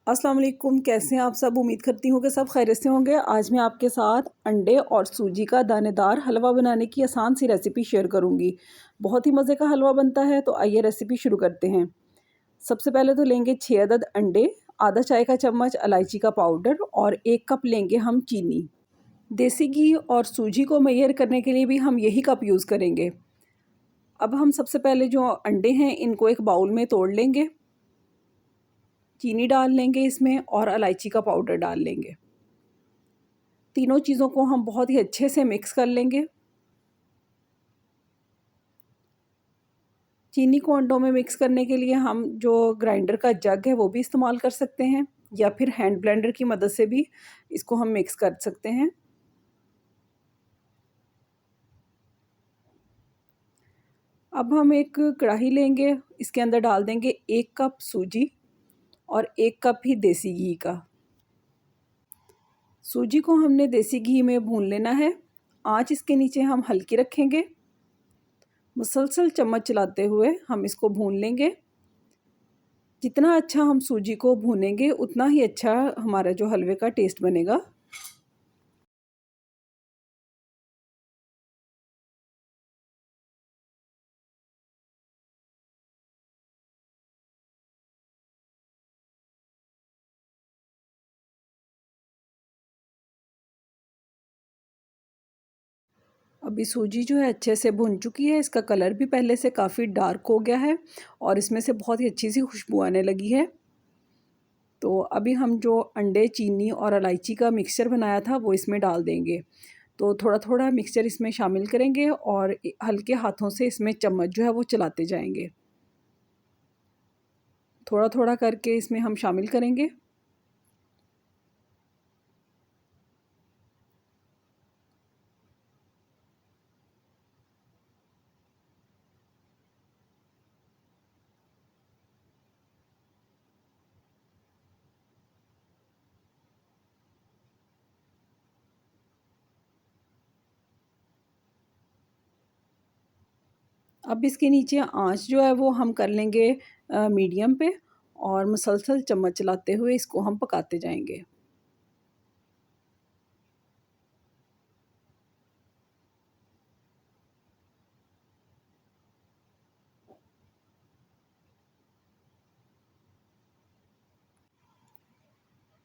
अस्सलाम वालेकुम। कैसे हैं आप सब? उम्मीद करती हूँ कि सब खैरियत से होंगे। आज मैं आपके साथ अंडे और सूजी का दानेदार हलवा बनाने की आसान सी रेसिपी शेयर करूँगी। बहुत ही मज़े का हलवा बनता है, तो आइए रेसिपी शुरू करते हैं। सबसे पहले तो लेंगे 6 अदद अंडे, आधा चाय का चम्मच इलायची का पाउडर और 1 कप लेंगे हम चीनी। देसी घी और सूजी को मेजर करने के लिए भी हम यही कप यूज़ करेंगे। अब हम सबसे पहले जो अंडे हैं इनको एक बाउल में तोड़ लेंगे, चीनी डाल लेंगे इसमें और इलायची का पाउडर डाल लेंगे। तीनों चीज़ों को हम बहुत ही अच्छे से मिक्स कर लेंगे। चीनी को अंडों में मिक्स करने के लिए हम जो ग्राइंडर का जग है वो भी इस्तेमाल कर सकते हैं, या फिर हैंड ब्लेंडर की मदद से भी इसको हम मिक्स कर सकते हैं। अब हम एक कढ़ाई लेंगे, इसके अंदर डाल देंगे 1 कप सूजी और 1 कप ही देसी घी का। सूजी को हमने देसी घी में भून लेना है। आँच इसके नीचे हम हल्की रखेंगे। मुसलसल चम्मच चलाते हुए हम इसको भून लेंगे। जितना अच्छा हम सूजी को भूनेंगे उतना ही अच्छा हमारा जो हलवे का टेस्ट बनेगा। अभी सूजी जो है अच्छे से भुन चुकी है, इसका कलर भी पहले से काफ़ी डार्क हो गया है और इसमें से बहुत ही अच्छी सी खुशबू आने लगी है। तो अभी हम जो अंडे, चीनी और इलायची का मिक्सचर बनाया था वो इसमें डाल देंगे। तो थोड़ा-थोड़ा मिक्सचर इसमें शामिल करेंगे और हल्के हाथों से इसमें चम्मच जो है वो चलाते जाएँगे। थोड़ा-थोड़ा करके इसमें हम शामिल करेंगे। अब इसके नीचे आँच जो है वो हम कर लेंगे मीडियम पे और मुसलसल चम्मच चलाते हुए इसको हम पकाते जाएँगे।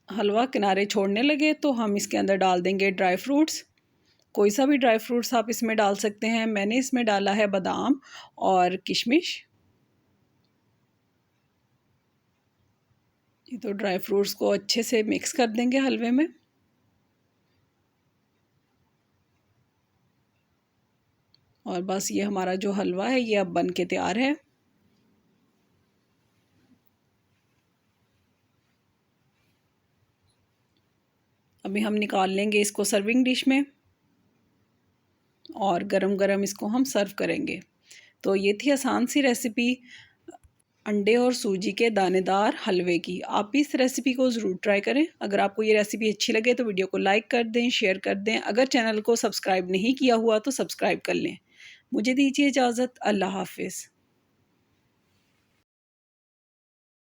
हलवा किनारे छोड़ने लगे तो हम इसके अंदर डाल देंगे ड्राई फ्रूट्स। कोई सा भी ड्राई फ्रूट्स आप इसमें डाल सकते हैं। मैंने इसमें डाला है बादाम और किशमिश। ये तो ड्राई फ्रूट्स को अच्छे से मिक्स कर देंगे हलवे में। और बस ये हमारा जो हलवा है ये अब बन के तैयार है। अभी हम निकाल लेंगे इसको सर्विंग डिश में और गरम-गरम इसको हम सर्व करेंगे। तो ये थी आसान सी रेसिपी अंडे और सूजी के दानेदार हलवे की। आप भी इस रेसिपी को ज़रूर ट्राई करें। अगर आपको ये रेसिपी अच्छी लगे तो वीडियो को लाइक कर दें, शेयर कर दें। अगर चैनल को सब्सक्राइब नहीं किया हुआ तो सब्सक्राइब कर लें। मुझे दीजिए इजाज़त। अल्लाह हाफ़िज़।